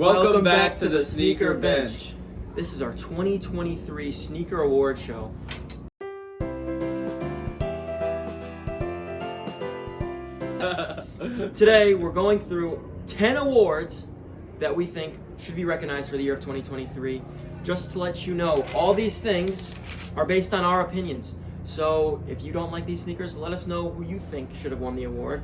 Welcome back to the Sneaker Bench. This is our 2023 Sneaker Award Show. Today we're going through 10 awards that we think should be recognized for the year of 2023. Just to let you know, all these things are based on our opinions. So if you don't like these sneakers, let us know who you think should have won the award.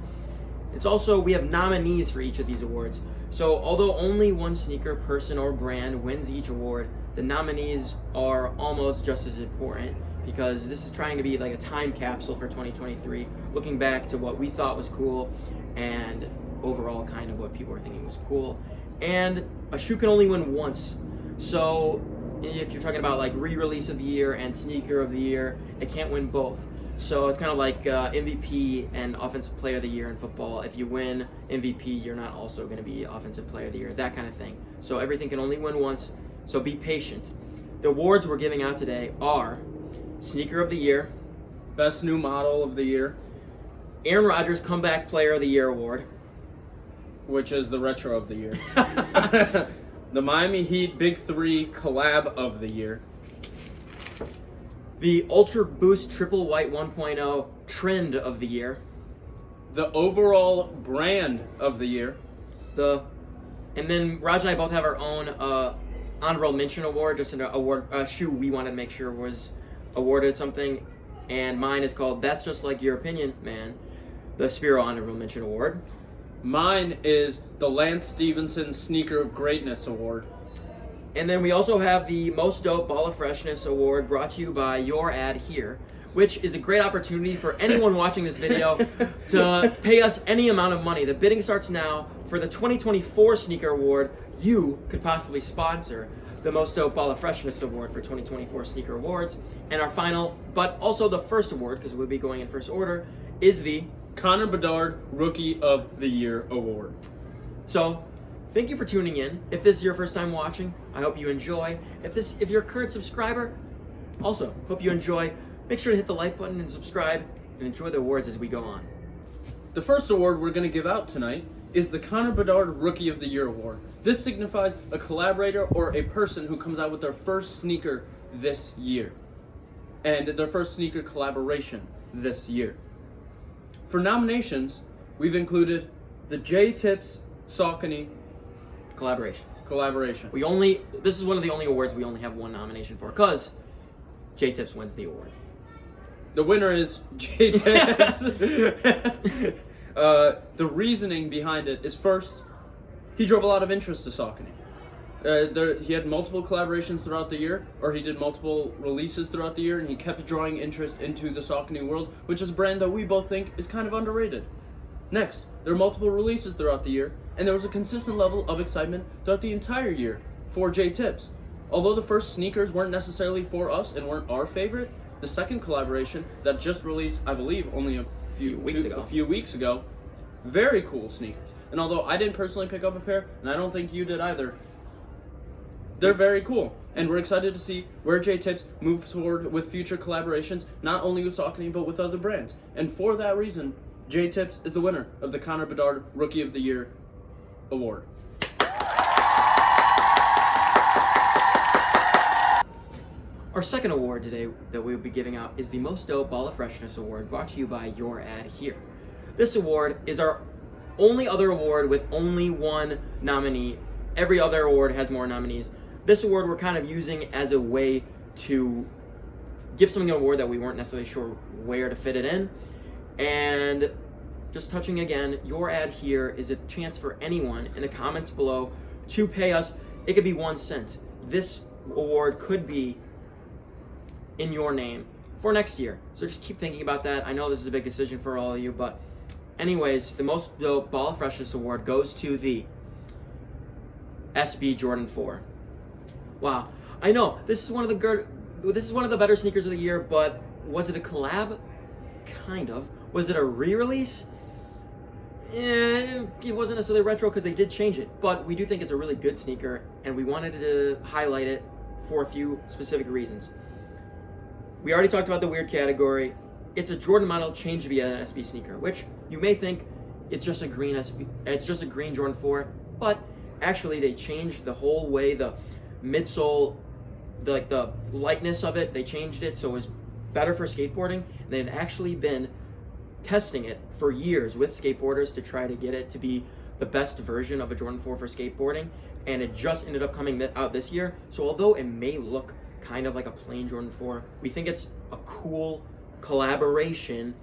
It's also, we have nominees for each of these awards. So although only one sneaker, person, or brand wins each award, the nominees are almost just as important because this is trying to be like a time capsule for 2023, looking back to what we thought was cool and overall kind of what people were thinking was cool. And a shoe can only win once. So if you're talking about like re-release of the year and sneaker of the year, it can't win both. So it's kind of like MVP and Offensive Player of the Year in football. If you win MVP, you're not also going to be Offensive Player of the Year, that kind of thing. So everything can only win once, so be patient. The awards we're giving out today are Sneaker of the Year, Best New Model of the Year, Aaron Rodgers Comeback Player of the Year Award, which is the Retro of the Year, the Miami Heat Big 3 Collab of the Year, the Ultra Boost Triple White 1.0 Trend of the Year, the Overall Brand of the Year, and then Raj and I both have our own honorable mention award, just an award, a shoe we wanted to make sure was awarded something, and mine is called That's Just Like Your Opinion, Man, the Spyros Honorable Mention Award. Mine is the Lance Stephenson Sneaker of Greatness Award. And then we also have the Most Dope BALLA Freshness Award brought to you by Your Ad Here, which is a great opportunity for anyone watching this video to pay us any amount of money. The bidding starts now. For the 2024 Sneaker Award, you could possibly sponsor the Most Dope BALLA Freshness Award for 2024 Sneaker Awards. And our final, but also the first award, because we'll be going in first order, is the Connor Bedard Rookie of the Year Award. So, thank you for tuning in. If this is your first time watching, I hope you enjoy. If you're a current subscriber, also hope you enjoy. Make sure to hit the like button and subscribe and enjoy the awards as we go on. The first award we're going to give out tonight is the Connor Bedard Rookie of the Year Award. This signifies a collaborator or a person who comes out with their first sneaker this year and their first sneaker collaboration this year. For nominations, we've included the J-Tips Saucony Collaborations. Collaboration. This is one of the only awards we only have one nomination for, because J-Tips wins the award. The winner is J-Tips. The reasoning behind it is, first, he drove a lot of interest to Saucony. He had multiple collaborations throughout the year, or he did multiple releases throughout the year, and he kept drawing interest into the Saucony world, which is a brand that we both think is kind of underrated. Next, there were multiple releases throughout the year, and there was a consistent level of excitement throughout the entire year for J-Tips. Although the first sneakers weren't necessarily for us and weren't our favorite, the second collaboration that just released, I believe, only a few weeks ago, very cool sneakers. And although I didn't personally pick up a pair, and I don't think you did either, they're very cool. And we're excited to see where J-Tips moves forward with future collaborations, not only with Saucony, but with other brands. And for that reason, J-Tips is the winner of the Connor Bedard Rookie of the Year Award. Our second award today that we'll be giving out is the Most Dope BALLA Freshness Award, brought to you by Your Ad Here. This award is our only other award with only one nominee. Every other award has more nominees. This award we're kind of using as a way to give something an award that we weren't necessarily sure where to fit it in. And just touching again, Your Ad Here is a chance for anyone in the comments below to pay us. It could be 1 cent. This award could be in your name for next year. So just keep thinking about that. I know this is a big decision for all of you, but anyways, the Most Dope BALLA Freshness Award goes to the SB Jordan 4. Wow. I know, this is one of the better sneakers of the year, but was it a collab? Kind of. Was it a re-release? It wasn't necessarily retro because they did change it, but we do think it's a really good sneaker, and we wanted to highlight it for a few specific reasons. We already talked about the weird category. It's a Jordan model changed to be an SB sneaker, which you may think it's just a green SB, it's just a green Jordan 4, but actually they changed the whole way the midsole, the lightness of it. They changed it so it was better for skateboarding. They had actually been testing it for years with skateboarders to try to get it to be the best version of a Jordan 4 for skateboarding, and it just ended up coming out this year. So although it may look kind of like a plain Jordan 4, we think it's a cool collaboration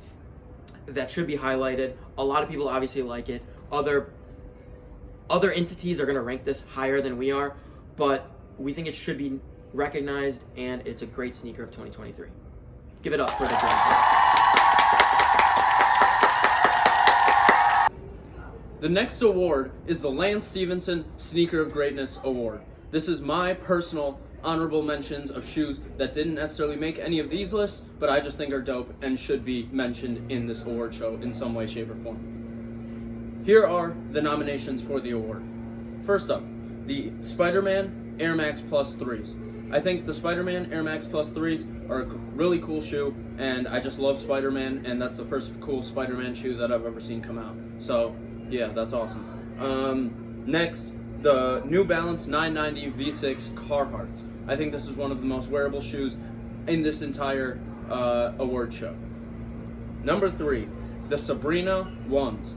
that should be highlighted. A lot of people obviously like it. Other entities are going to rank this higher than we are, but we think it should be recognized, and it's a great sneaker of 2023. Give it up for the Jordan 4. The next award is the Lance Stephenson Sneaker of Greatness Award. This is my personal honorable mentions of shoes that didn't necessarily make any of these lists, but I just think are dope and should be mentioned in this award show in some way, shape, or form. Here are the nominations for the award. First up, the Spider-Man Air Max Plus 3s. I think the Spider-Man Air Max Plus 3s are a really cool shoe, and I just love Spider-Man, and that's the first cool Spider-Man shoe that I've ever seen come out. So, yeah, that's awesome. Next, the New Balance 990 V6 Carhartt. I think this is one of the most wearable shoes in this entire award show. Number 3, the Sabrina 1s.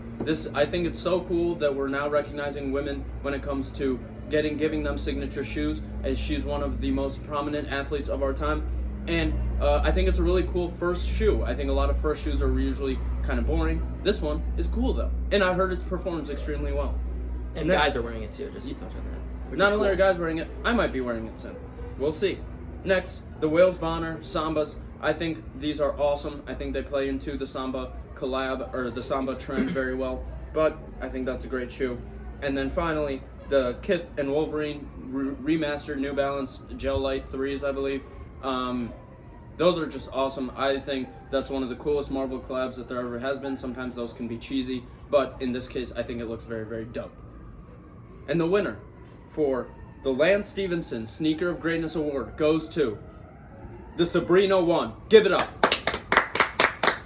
I think it's so cool that we're now recognizing women when it comes to giving them signature shoes, as she's one of the most prominent athletes of our time. And I think it's a really cool first shoe. I think a lot of first shoes are usually kind of boring. This one is cool though, and I heard it performs extremely well. And guys are wearing it too, just to touch on that. Not only are guys wearing it, I might be wearing it soon. We'll see. Next, the Wales Bonner Sambas. I think these are awesome. I think they play into the Samba collab, or the Samba trend very well, but I think that's a great shoe. And then finally, the Kith and Wolverine remastered New Balance Gel Light 3s, I believe. Those are just awesome. I think that's one of the coolest Marvel collabs that there ever has been. Sometimes those can be cheesy, but in this case, I think it looks very, very dope. And the winner for the Lance Stephenson Sneaker of Greatness Award goes to the Sabrina 1. Give it up.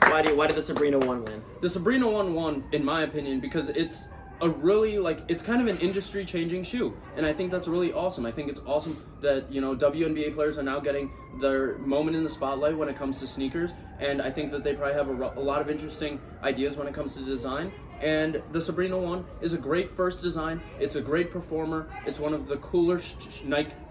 Why did the Sabrina 1 win? The Sabrina 1 won, in my opinion, because it's a really, it's kind of an industry-changing shoe, and I think that's really awesome. I think it's awesome that, WNBA players are now getting their moment in the spotlight when it comes to sneakers, and I think that they probably have a lot of interesting ideas when it comes to design, and the Sabrina 1 is a great first design. It's a great performer. It's one of the cooler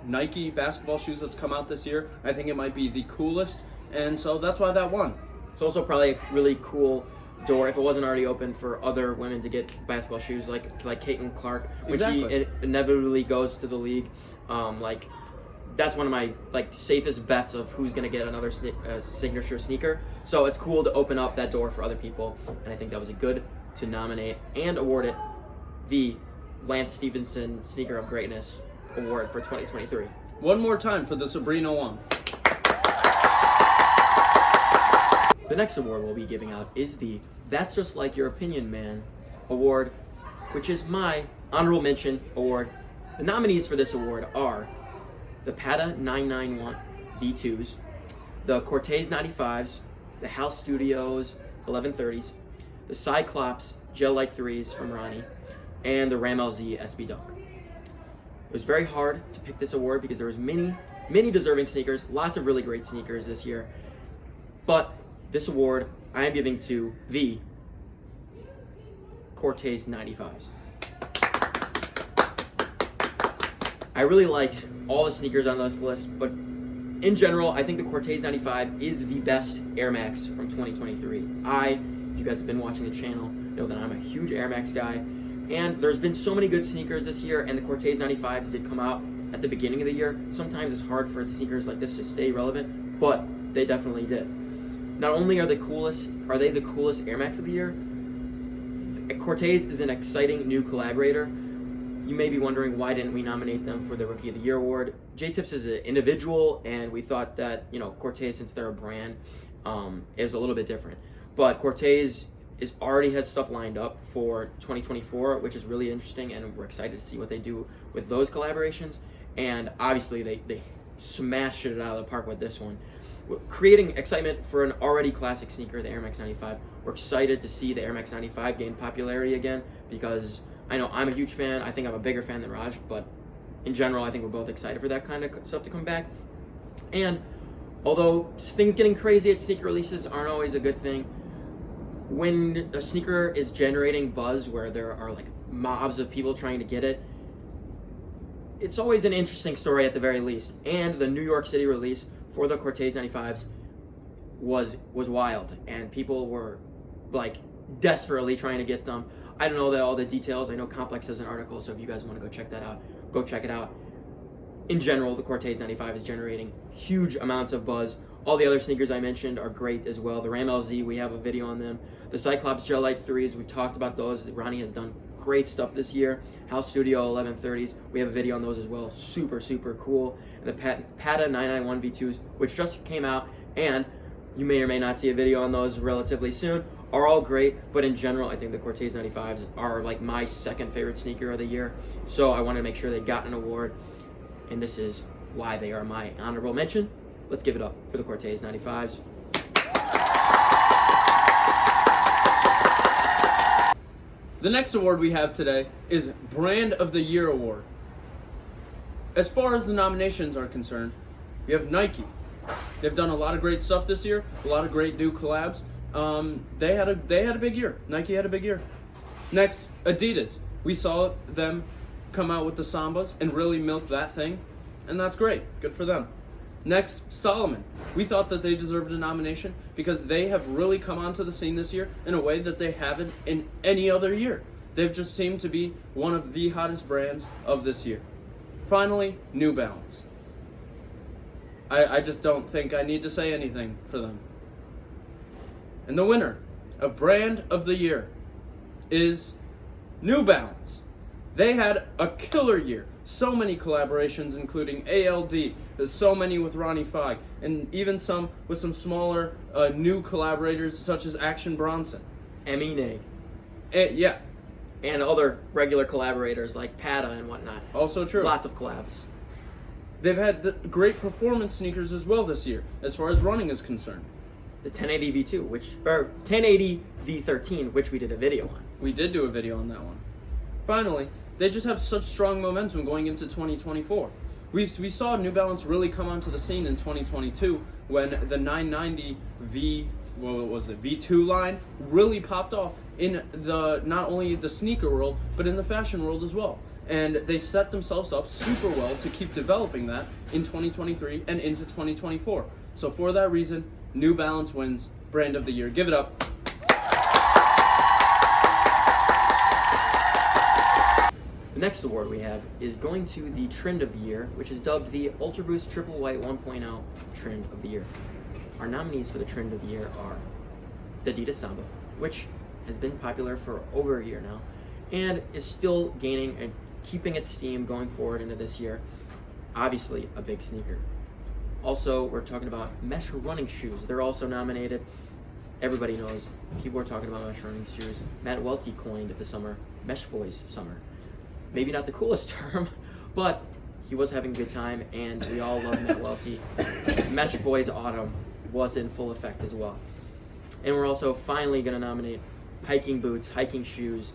Nike basketball shoes that's come out this year. I think it might be the coolest, and so that's why that won. It's also probably a really cool door, if it wasn't already open, for other women to get basketball shoes, like Caitlin Clark when she inevitably goes to the league. That's one of my safest bets of who's gonna get another signature sneaker. So it's cool to open up that door for other people, and I think that was good to nominate and award it the Lance Stephenson Sneaker of Greatness Award for 2023. One more time for the Sabrina 1. The next award we'll be giving out is the That's Just Like Your Opinion Man Award, which is my honorable mention award. The nominees for this award are the Pata 991 V2s, the Cortez 95s, the House Studios 1130s, the Cyclops Gel Light 3s from Ronnie, and the Ram LZ SB Dunk. It was very hard to pick this award because there was many deserving sneakers, lots of really great sneakers this year, but this award I am giving to the Cortez 95s. I really liked all the sneakers on this list, but in general, I think the Cortez 95 is the best Air Max from 2023. If you guys have been watching the channel, know that I'm a huge Air Max guy, and there's been so many good sneakers this year, and the Cortez 95s did come out at the beginning of the year. Sometimes it's hard for sneakers like this to stay relevant, but they definitely did. Not only are they the coolest Air Max of the year, Cortez is an exciting new collaborator. You may be wondering, why didn't we nominate them for the Rookie of the Year award? J-Tips is an individual, and we thought that, Cortez, since they're a brand, is a little bit different. But Cortez already has stuff lined up for 2024, which is really interesting, and we're excited to see what they do with those collaborations. And obviously, they smashed it out of the park with this one, creating excitement for an already classic sneaker, the Air Max 95. We're excited to see the Air Max 95 gain popularity again, because I know I'm a huge fan. I think I'm a bigger fan than Raj, but in general, I think we're both excited for that kind of stuff to come back. And although things getting crazy at sneaker releases aren't always a good thing, when a sneaker is generating buzz where there are like mobs of people trying to get it, it's always an interesting story at the very least. And the New York City release for the Cortez 95s was wild, and people were like desperately trying to get them. I don't know all the details. I know Complex has an article, so if you guys want to go check that out, go check it out. In general, the Cortez 95 is generating huge amounts of buzz. All the other sneakers I mentioned are great as well. The Ram LZ, we have a video on them. The Cyclops Gel Light 3s, we've talked about those. Ronnie has done great stuff this year. House Studio 1130s, we have a video on those as well. Super, super cool. And the Pata 991 V2s, which just came out, and you may or may not see a video on those relatively soon, are all great. But in general, I think the Cortez 95s are like my second favorite sneaker of the year. So I want to make sure they got an award, and this is why they are my honorable mention. Let's give it up for the Cortez 95s. The next award we have today is Brand of the Year Award. As far as the nominations are concerned, we have Nike. They've done a lot of great stuff this year, a lot of great new collabs. They had a big year. Nike had a big year. Next, Adidas. We saw them come out with the Sambas and really milk that thing, and that's great. Good for them. Next, Salomon. We thought that they deserved a nomination because they have really come onto the scene this year in a way that they haven't in any other year. They've just seemed to be one of the hottest brands of this year. Finally, New Balance. I just don't think I need to say anything for them. And the winner of Brand of the Year is New Balance. They had a killer year. So many collaborations, including ALD, there's so many with Ronnie Fogg, and even some with some smaller new collaborators such as Action Bronson. Emine. Yeah. And other regular collaborators like Pata and whatnot. Also true. Lots of collabs. They've had great performance sneakers as well this year, as far as running is concerned. The 1080 V2, or 1080 V13, which we did a video on. We did do a video on that one. Finally, they just have such strong momentum going into 2024. We saw New Balance really come onto the scene in 2022 when the 990 V2 line really popped off in the not only the sneaker world, but in the fashion world as well. And they set themselves up super well to keep developing that in 2023 and into 2024. So for that reason, New Balance wins Brand of the Year. Give it up. The next award we have is going to the Trend of the Year, which is dubbed the Ultra Boost Triple White 1.0 Trend of the Year. Our nominees for the Trend of the Year are the Adidas Samba, which has been popular for over a year now, and is still gaining and keeping its steam going forward into this year. Obviously, a big sneaker. Also, we're talking about mesh running shoes. They're also nominated. Everybody knows people are talking about mesh running shoes. Matt Welty coined the summer Mesh Boys Summer. Maybe not the coolest term, but he was having a good time, and we all love Matt Welty. Mesh Boys Autumn was in full effect as well. And we're also finally going to nominate hiking boots, hiking shoes,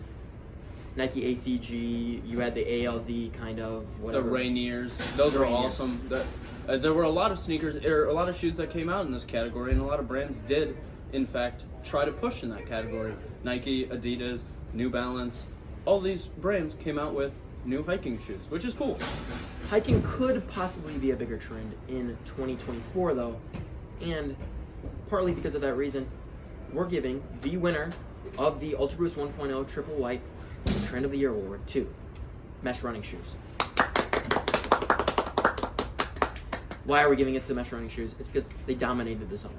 Nike ACG, you had the ALD kind of, whatever. The Rainiers, those were awesome. There were a lot of sneakers, or a lot of shoes that came out in this category, and a lot of brands did, in fact, try to push in that category. Nike, Adidas, New Balance, all these brands came out with new hiking shoes, which is cool. Hiking could possibly be a bigger trend in 2024, though, and partly because of that reason, we're giving the winner of the Ultra Boost 1.0 Triple White the Trend of the Year Award to mesh running shoes. Why are we giving it to mesh running shoes? It's because they dominated the summer.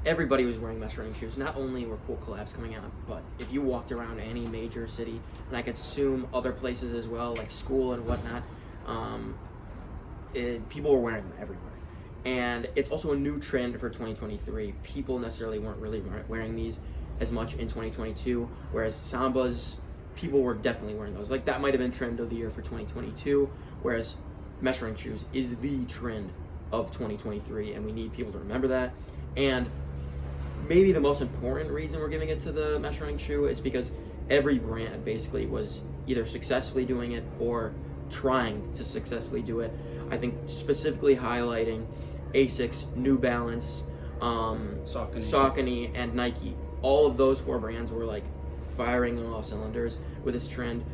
Everybody was wearing mesh running shoes. Not only were cool collabs coming out, but if you walked around any major city, and I could assume other places as well, like school and whatnot, people were wearing them everywhere. And it's also a new trend for 2023. People necessarily weren't really wearing these as much in 2022, whereas Sambas, people were definitely wearing those. Like, that might have been Trend of the Year for 2022, whereas mesh running shoes is the trend of 2023, and we need people to remember that. And maybe the most important reason we're giving it to the mesh running shoe is because every brand basically was either successfully doing it or trying to successfully do it. I think specifically highlighting Asics, New Balance, Saucony, and Nike. All of those 4 brands were like firing on all cylinders with this trend.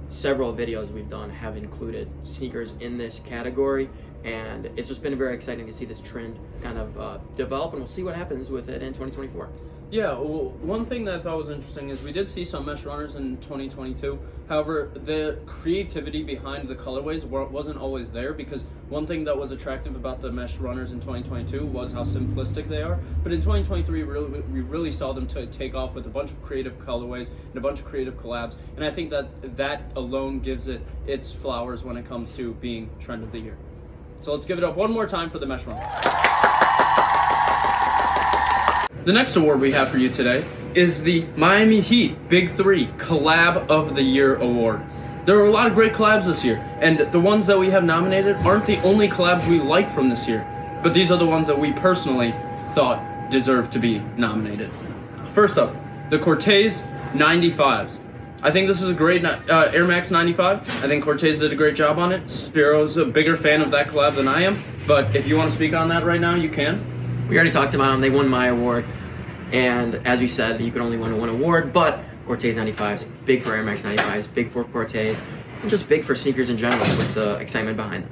Several videos we've done have included sneakers in this category, and it's just been very exciting to see this trend kind of develop, and we'll see what happens with it in 2024. Yeah, well, one thing that I thought was interesting is we did see some mesh runners in 2022. However, the creativity behind the colorways wasn't always there, because one thing that was attractive about the mesh runners in 2022 was how simplistic they are. But in 2023, we really saw them to take off with a bunch of creative colorways and a bunch of creative collabs. And I think that alone gives it its flowers when it comes to being trend of the year. So let's give it up one more time for the mesh runner. The next award we have for you today is the Miami Heat Big 3 Collab of the Year Award. There are a lot of great collabs this year, and the ones that we have nominated aren't the only collabs we like from this year, but these are the ones that we personally thought deserved to be nominated. First up, the Cortez 95s. I think this is a great Air Max 95. I think Cortez did a great job on it. Spyros a bigger fan of that collab than I am, but if you want to speak on that right now, you can. We already talked about them. They won my award. And as we said, you can only win one award, but Cortez 95s, big for Air Max 95s, big for Cortez, and just big for sneakers in general with the excitement behind them.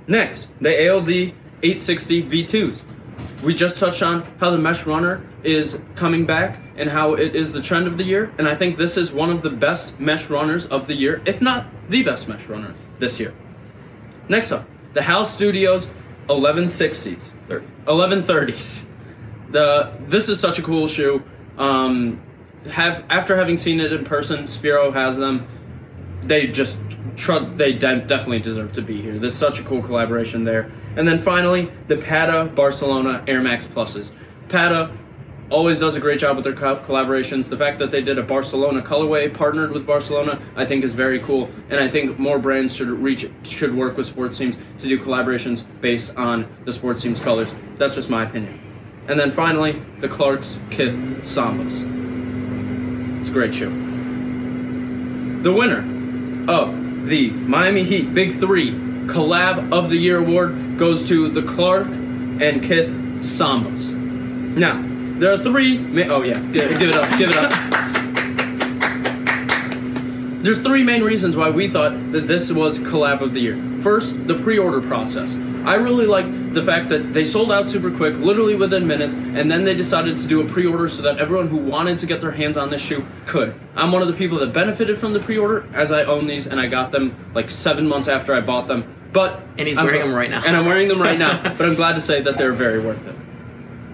Next, the ALD 860 V2s. We just touched on how the mesh runner is coming back and how it is the trend of the year, and I think this is one of the best mesh runners of the year, if not the best mesh runner this year. Next up, the HAL Studios 1160s. 1130s. This is such a cool shoe. After having seen it in person, Spyro has them. They definitely deserve to be here. There's such a cool collaboration there. And then finally, the Pata Barcelona Air Max Pluses. Pata always does a great job with their collaborations. The fact that they did a Barcelona colorway partnered with Barcelona, I think is very cool. And I think more brands should work with sports teams to do collaborations based on the sports team's colors. That's just my opinion. And then finally, the Clarks Kith Sambas. It's a great shoe. The winner of the Miami Heat Big 3 Collab of the Year Award goes to the Clark and Kith Sambas. Now, there are 3... Oh yeah, give it up. There's 3 main reasons why we thought that this was Collab of the Year. First, the pre-order process. I really liked the fact that they sold out super quick, literally within minutes, and then they decided to do a pre-order so that everyone who wanted to get their hands on this shoe could. I'm one of the people that benefited from the pre-order, as I own these, and I got them like 7 months after I bought them. And he's wearing them right now. And I'm wearing them right now, but I'm glad to say that they're very worth it.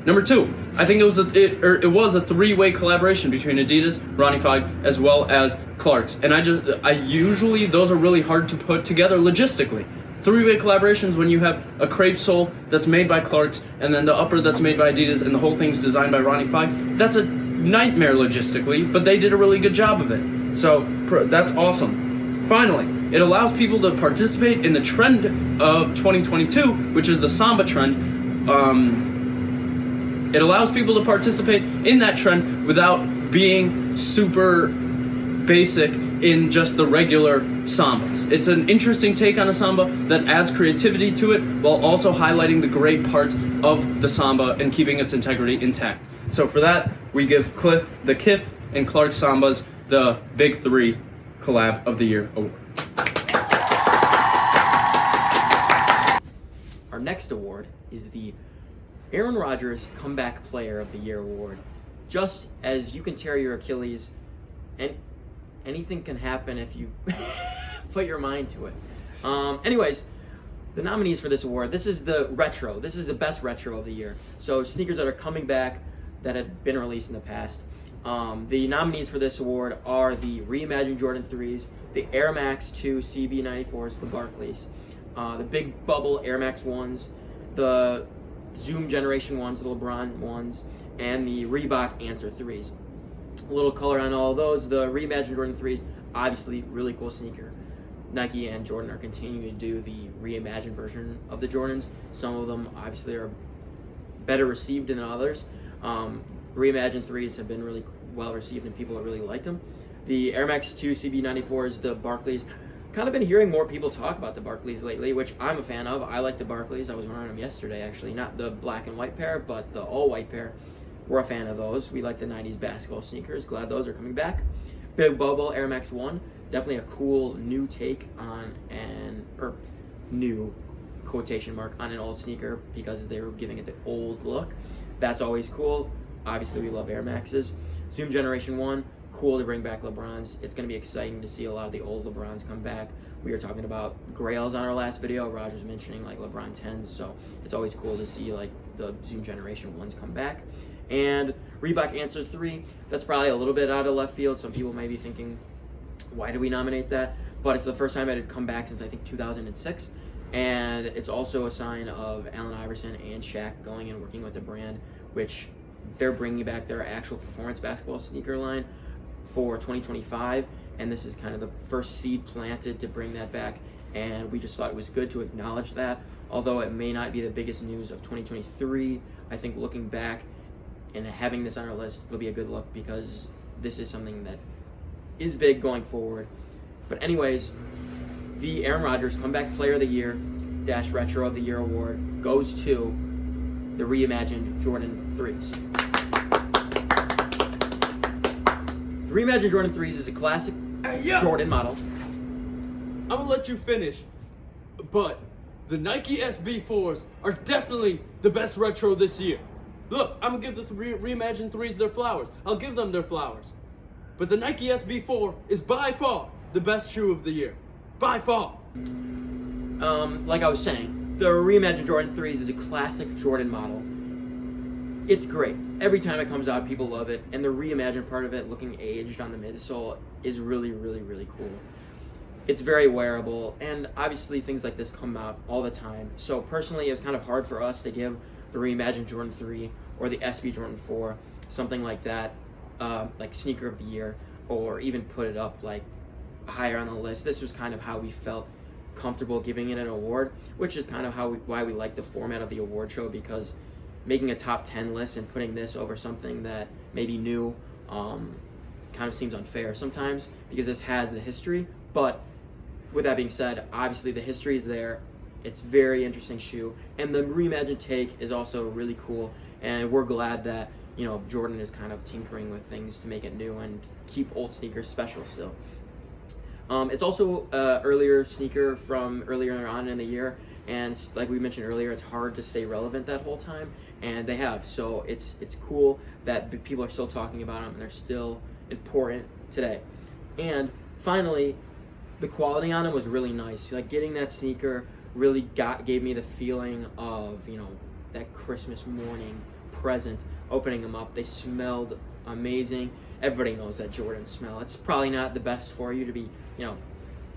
Number 2, I think it was a 3-way collaboration between Adidas, Ronnie Fieg, as well as Clarks. And I usually, those are really hard to put together logistically. 3-way collaborations when you have a crepe sole that's made by Clarks and then the upper that's made by Adidas and the whole thing's designed by Ronnie Fieg, that's a nightmare logistically, but they did a really good job of it. So that's awesome. Finally, it allows people to participate in the trend of 2022, which is the Samba trend. It allows people to participate in that trend without being super basic in just the regular Sambas. It's an interesting take on a Samba that adds creativity to it while also highlighting the great parts of the Samba and keeping its integrity intact. So for that, we give the Kith and Clark Sambas the Big 3 Collab of the Year Award. Our next award is the Aaron Rodgers Comeback Player of the Year Award. Just as you can tear your Achilles, and anything can happen if you put your mind to it. Anyways, the nominees for this award, this is the retro. This is the best retro of the year. So sneakers that are coming back that had been released in the past. The nominees for this award are the Reimagined Jordan 3s, the Air Max 2 CB94s, the Barclays, the Big Bubble Air Max 1s, the Zoom Generation 1s, the LeBron 1s, and the Reebok Answer 3s. A little color on all of those. The Reimagined Jordan 3s, obviously really cool sneaker. Nike and Jordan are continuing to do the reimagined version of the Jordans. Some of them obviously are better received than others. Reimagined 3s have been really well received and people have really liked them. The Air Max 2 CB94s, the Barclays. Kind of been hearing more people talk about the Barclays lately, which I'm a fan of. I like the Barclays. I was wearing them yesterday, actually. Not the black and white pair, but the all-white pair. We're a fan of those. We like the 90s basketball sneakers. Glad those are coming back. Big Bubble Air Max 1. Definitely a cool new take on or new quotation mark on an old sneaker because they were giving it the old look. That's always cool. Obviously, we love Air Maxes. Zoom Generation 1. Cool to bring back LeBrons. It's going to be exciting to see a lot of the old LeBrons come back. We were talking about Grails on our last video. Raj was mentioning like LeBron 10s, so it's always cool to see like the Zoom Generation 1s come back. And Reebok Answer 3, that's probably a little bit out of left field. Some people may be thinking, why do we nominate that? But it's the first time it had come back since I think 2006. And it's also a sign of Allen Iverson and Shaq going and working with the brand, which they're bringing back their actual performance basketball sneaker line for 2025, and this is kind of the first seed planted to bring that back, and we just thought it was good to acknowledge that. Although it may not be the biggest news of 2023, I think looking back and having this on our list will be a good look because this is something that is big going forward. But anyways, the Aaron Rodgers Comeback Player of the Year / Retro of the Year award goes to the reimagined Jordan 3s. The reimagined Jordan 3s is a classic Jordan model. I'm gonna let you finish, but the Nike SB4s are definitely the best retro this year. Look, I'm gonna give the reimagined 3s their flowers. I'll give them their flowers. But the Nike SB4 is by far the best shoe of the year. By far. Like I was saying, the reimagined Jordan 3s is a classic Jordan model. It's great. Every time it comes out, people love it. And the reimagined part of it, looking aged on the midsole, is really, really, really cool. It's very wearable, and obviously things like this come out all the time. So personally, it was kind of hard for us to give the reimagined Jordan 3 or the SB Jordan 4, something like that, like sneaker of the year, or even put it up like higher on the list. This was kind of how we felt comfortable giving it an award, which is kind of why we like the format of the award show, because making a top 10 list and putting this over something that may be new kind of seems unfair sometimes, because this has the history. But with that being said, obviously the history is there. It's a very interesting shoe, and the reimagined take is also really cool, and we're glad that, you know, Jordan is kind of tinkering with things to make it new and keep old sneakers special still. It's also an earlier sneaker from earlier on in the year, and like we mentioned earlier, it's hard to stay relevant that whole time, and they have. So it's cool that people are still talking about them and they're still important today. And finally, the quality on them was really nice. Like getting that sneaker really gave me the feeling of, you know, that Christmas morning present, opening them up. They smelled amazing. Everybody knows that Jordan smell. It's probably not the best for you to be, you know,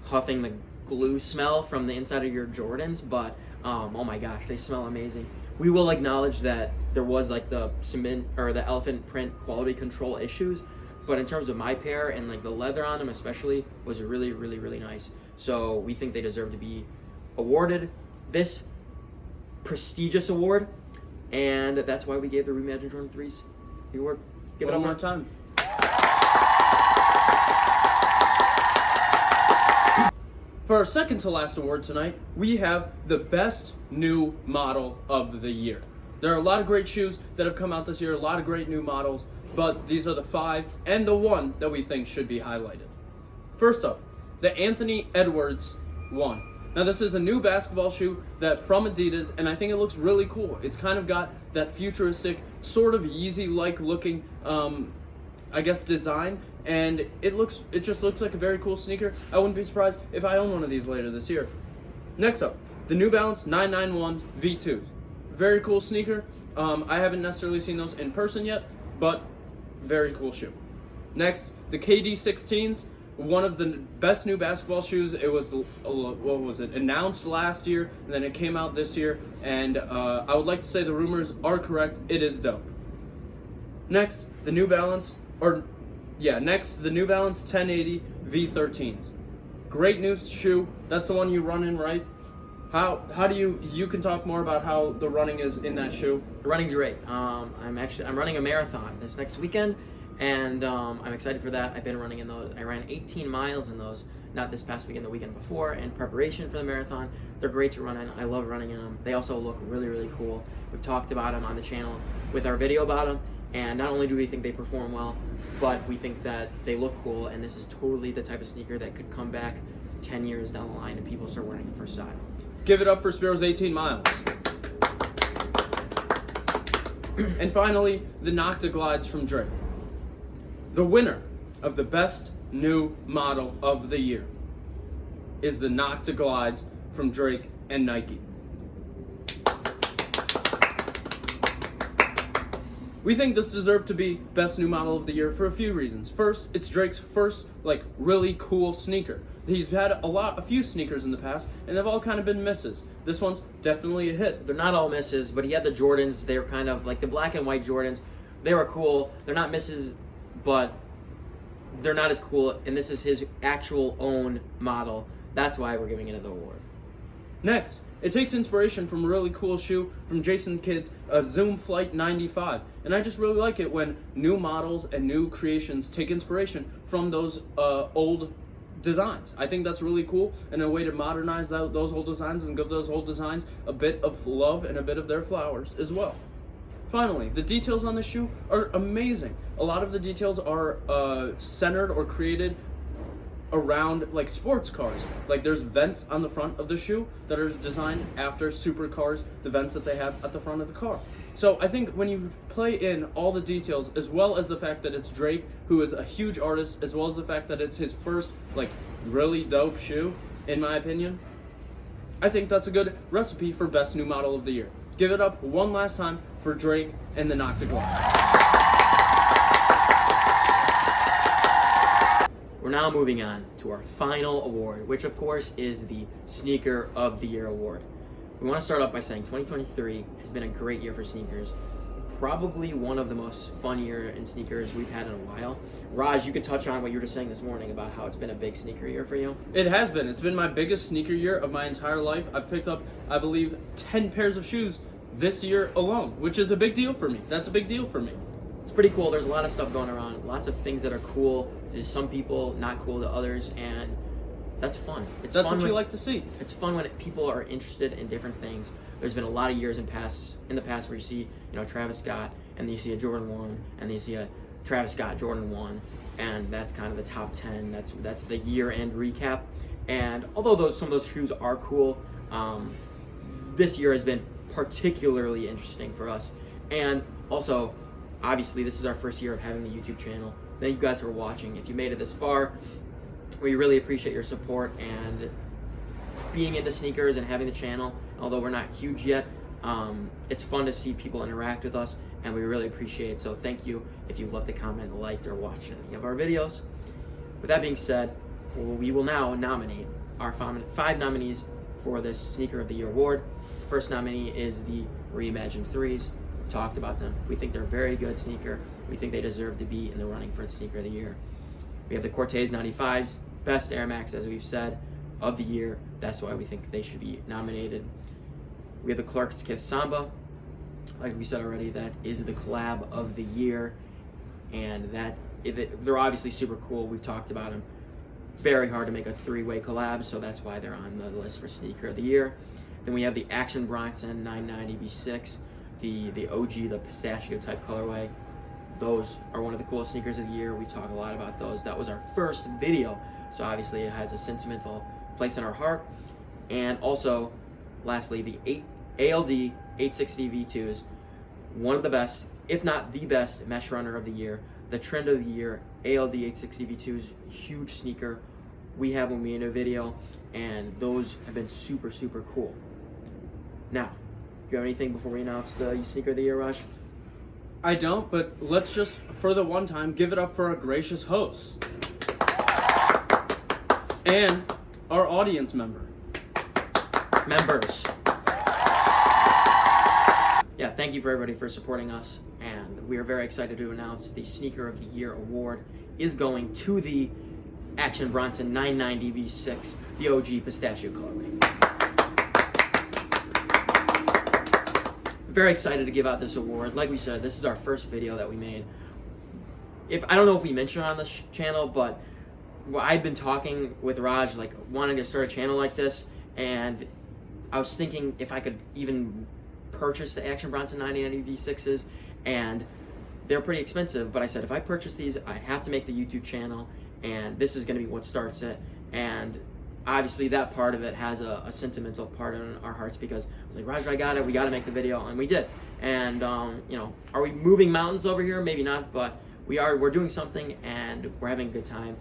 huffing the glue smell from the inside of your Jordans, but oh my gosh, they smell amazing. We will acknowledge that there was like the cement or the elephant print quality control issues, but in terms of my pair and like the leather on them especially was really, really, really nice. So we think they deserve to be awarded this prestigious award, and that's why we gave the reimagined Jordan 3s the award. Give it up One more for time. For our second to last award tonight, we have the best new model of the year. There are a lot of great shoes that have come out this year, a lot of great new models, but these are the 5 and the 1 that we think should be highlighted. First up, the Anthony Edwards 1. Now this is a new basketball shoe that from Adidas, and I think it looks really cool. It's kind of got that futuristic, sort of Yeezy-like looking, I guess, design, and it just looks like a very cool sneaker. I wouldn't be surprised if I own one of these later this year. Next up, the New Balance 991 V2. Very cool sneaker. I haven't necessarily seen those in person yet, but very cool shoe. Next, the KD 16s. One of the best new basketball shoes. It was, what was it, announced last year, and then it came out this year, and I would like to say the rumors are correct. It is dope. Next, the New Balance, the New Balance 1080 V13s. Great new shoe. That's the one you run in, right? How do you can talk more about how the running is in that shoe? The running's great. I'm running a marathon this next weekend, And I'm excited for that. I've been running in those. I ran 18 miles in those, not this past weekend, the weekend before, in preparation for the marathon. They're great to run in. I love running in them. They also look really, really cool. We've talked about them on the channel with our video about them, and not only do we think they perform well, but we think that they look cool, and this is totally the type of sneaker that could come back 10 years down the line and people start wearing it for style. Give it up for Spyros 18 miles. And finally, the Nocta Glides from Drake. The winner of the best new model of the year is the Nocta Glides from Drake and Nike. We think this deserved to be best new model of the year for a few reasons. First, it's Drake's first really cool sneaker. He's had a few sneakers in the past, and they've all kind of been misses. This one's definitely a hit. They're not all misses, but he had the Jordans. They were kind of like the black and white Jordans. They were cool. They're not misses, but they're not as cool, and this is his actual own model. That's why we're giving it the award. Next, it takes inspiration from a really cool shoe from Jason Kidd's Zoom Flight 95. And I just really like it when new models and new creations take inspiration from those old designs. I think that's really cool, and a way to modernize those old designs and give those old designs a bit of love and a bit of their flowers as well. Finally, the details on the shoe are amazing. A lot of the details are centered or created around sports cars. There's vents on the front of the shoe that are designed after supercars, the vents that they have at the front of the car. So I think when you play in all the details, as well as the fact that it's Drake, who is a huge artist, as well as the fact that it's his first really dope shoe, in my opinion, I think that's a good recipe for best new model of the year. Give it up one last time for Drake and the Nocta Glide. We're now moving on to our final award, which of course is the Sneaker of the Year award. We want to start off by saying 2023 has been a great year for sneakers. Probably one of the most fun year in sneakers we've had in a while. Raj, you could touch on what you were just saying this morning about how it's been a big sneaker year for you. It has been. It's been my biggest sneaker year of my entire life. I've picked up, I believe, 10 pairs of shoes this year alone, which is a big deal for me. That's a big deal for me. It's pretty cool. There's a lot of stuff going around, lots of things that are cool to some people, not cool to others, and that's fun. That's fun what you like to see. It's fun when people are interested in different things. There's been a lot of years in the past where you see, Travis Scott, and then you see a Jordan 1, and then you see a Travis Scott Jordan 1, and that's kind of the top 10. That's the year-end recap. And although some of those shoes are cool, this year has been particularly interesting for us. And also, obviously, this is our first year of having the YouTube channel. Thank you guys for watching. If you made it this far, we really appreciate your support and being into sneakers and having the channel. Although we're not huge yet, it's fun to see people interact with us, and we really appreciate it. So thank you if you've left a comment, liked, or watched any of our videos. With that being said, we will now nominate our 5 nominees for this Sneaker of the Year award. First nominee is the Reimagined 3s. We talked about them. We think they're a very good sneaker. We think they deserve to be in the running for the Sneaker of the Year. We have the Cortez 95s, best Air Max, as we've said, of the year. That's why we think they should be nominated. We have the Clark's Kith Samba. Like we said already, that is the collab of the year. And they're obviously super cool. We've talked about them. Very hard to make a 3-way collab, so that's why they're on the list for Sneaker of the Year. Then we have the Action Bronson 990 V6, the OG, the pistachio type colorway. Those are one of the coolest sneakers of the year. We talk a lot about those. That was our first video, so obviously it has a sentimental place in our heart. And also, lastly, the ALD 860 V2s, one of the best, if not the best, mesh runner of the year. The trend of the year, ALD 860 V2s, huge sneaker. We have when we made a video, and those have been super, super cool. Now, do you have anything before we announce the Sneaker of the Year, Raj? I don't, but let's just, for the one time, give it up for our gracious hosts. And our audience members. Yeah, thank you for everybody for supporting us, and we are very excited to announce the Sneaker of the Year award is going to the Action Bronson 990 V6, the OG pistachio colorway. Very excited to give out this award. Like we said, this is our first video that we made. if I don't know if we mentioned it on the channel, but I'd been talking with Raj, like wanting to start a channel like this, and I was thinking if I could even purchase the Action Bronson 9090 V6s, and they're pretty expensive, but I said if I purchase these, I have to make the YouTube channel, and this is going to be what starts it. And obviously that part of it has a sentimental part in our hearts, because I was like, Roger, I got it, we got to make the video, and we did. And you know, are we moving mountains over here? Maybe not, but we're doing something, and we're having a good time,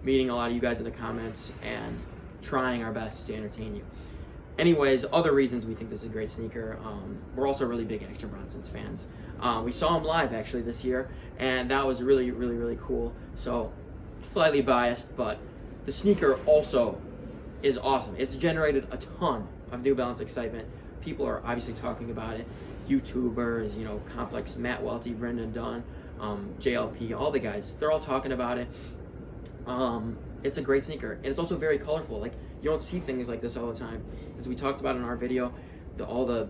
meeting a lot of you guys in the comments and trying our best to entertain you. Anyways, other reasons we think this is a great sneaker. We're also really big Action Bronson's fans. We saw him live actually this year, and that was really, really, really cool. So slightly biased, but the sneaker also is awesome. It's generated a ton of New Balance excitement. People are obviously talking about it. YouTubers, you know, Complex, Matt Welty, Brendan Dunn, JLP, all the guys, they're all talking about it. It's a great sneaker, and it's also very colorful. Like, you don't see things like this all the time. As we talked about in our video, the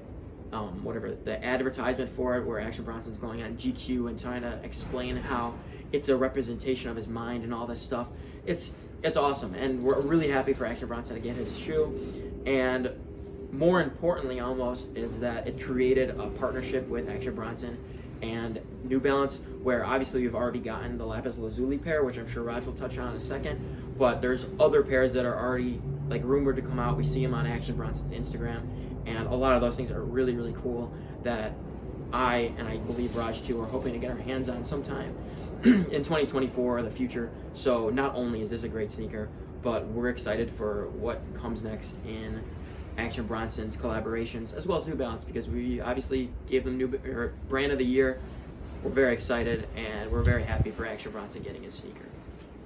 advertisement for it, where Action Bronson's going on GQ and trying to explain how it's a representation of his mind and all this stuff. It's awesome, and we're really happy for Action Bronson to get his shoe. And more importantly, almost, is that it created a partnership with Action Bronson and New Balance, where obviously we've already gotten the Lapis Lazuli pair, which I'm sure Raj will touch on in a second, but there's other pairs that are already like rumored to come out. We see them on Action Bronson's Instagram, and a lot of those things are really, really cool that I believe Raj too are hoping to get our hands on sometime in 2024 or the future. So not only is this a great sneaker, but we're excited for what comes next in Action Bronson's collaborations, as well as New Balance, because we obviously gave them brand of the year. We're very excited, and we're very happy for Action Bronson getting his sneaker.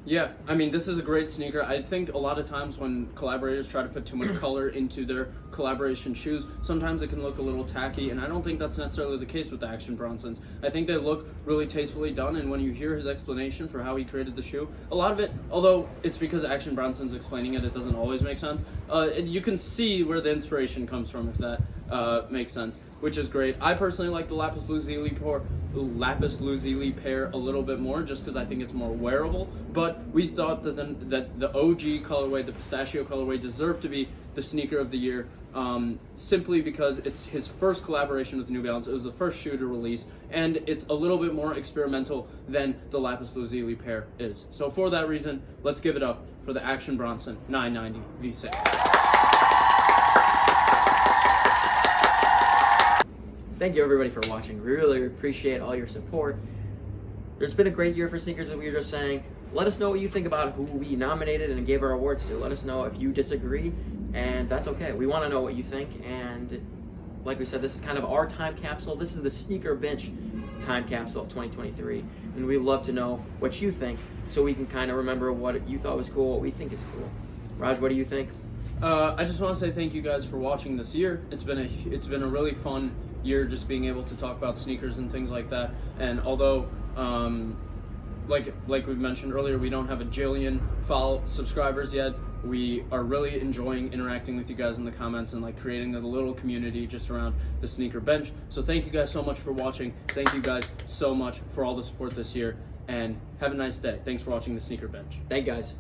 Yeah, I mean, this is a great sneaker. I think a lot of times when collaborators try to put too much color into their collaboration shoes, sometimes it can look a little tacky, and I don't think that's necessarily the case with the Action Bronsons. I think they look really tastefully done, and when you hear his explanation for how he created the shoe, a lot of it, although it's because Action Bronson's explaining it, it doesn't always make sense. You can see where the inspiration comes from, if that makes sense, which is great. I personally like the Lapis Lazuli pair a little bit more, just because I think it's more wearable, but we thought that the OG colorway, the pistachio colorway, deserved to be the sneaker of the year, simply because it's his first collaboration with New Balance. It was the first shoe to release, and it's a little bit more experimental than the Lapis Lazuli pair is. So for that reason, let's give it up for the Action Bronson 990 V6. Thank you everybody for watching. We really appreciate all your support. There's been a great year for sneakers, as we were just saying. Let us know what you think about who we nominated and gave our awards to. Let us know if you disagree, and that's okay. We want to know what you think, and like we said, this is kind of our time capsule. This is the Sneaker Bench time capsule of 2023, and we'd love to know what you think, so we can kind of remember what you thought was cool, what we think is cool. Raj, what do you think? I just want to say thank you guys for watching this year. It's been a really fun year, just being able to talk about sneakers and things like that. And although like we've mentioned earlier, we don't have a jillion subscribers yet, we are really enjoying interacting with you guys in the comments and like creating a little community just around the Sneaker Bench. So thank you guys so much for watching. Thank you guys so much for all the support this year, and have a nice day. Thanks for watching the Sneaker Bench. Thank you guys.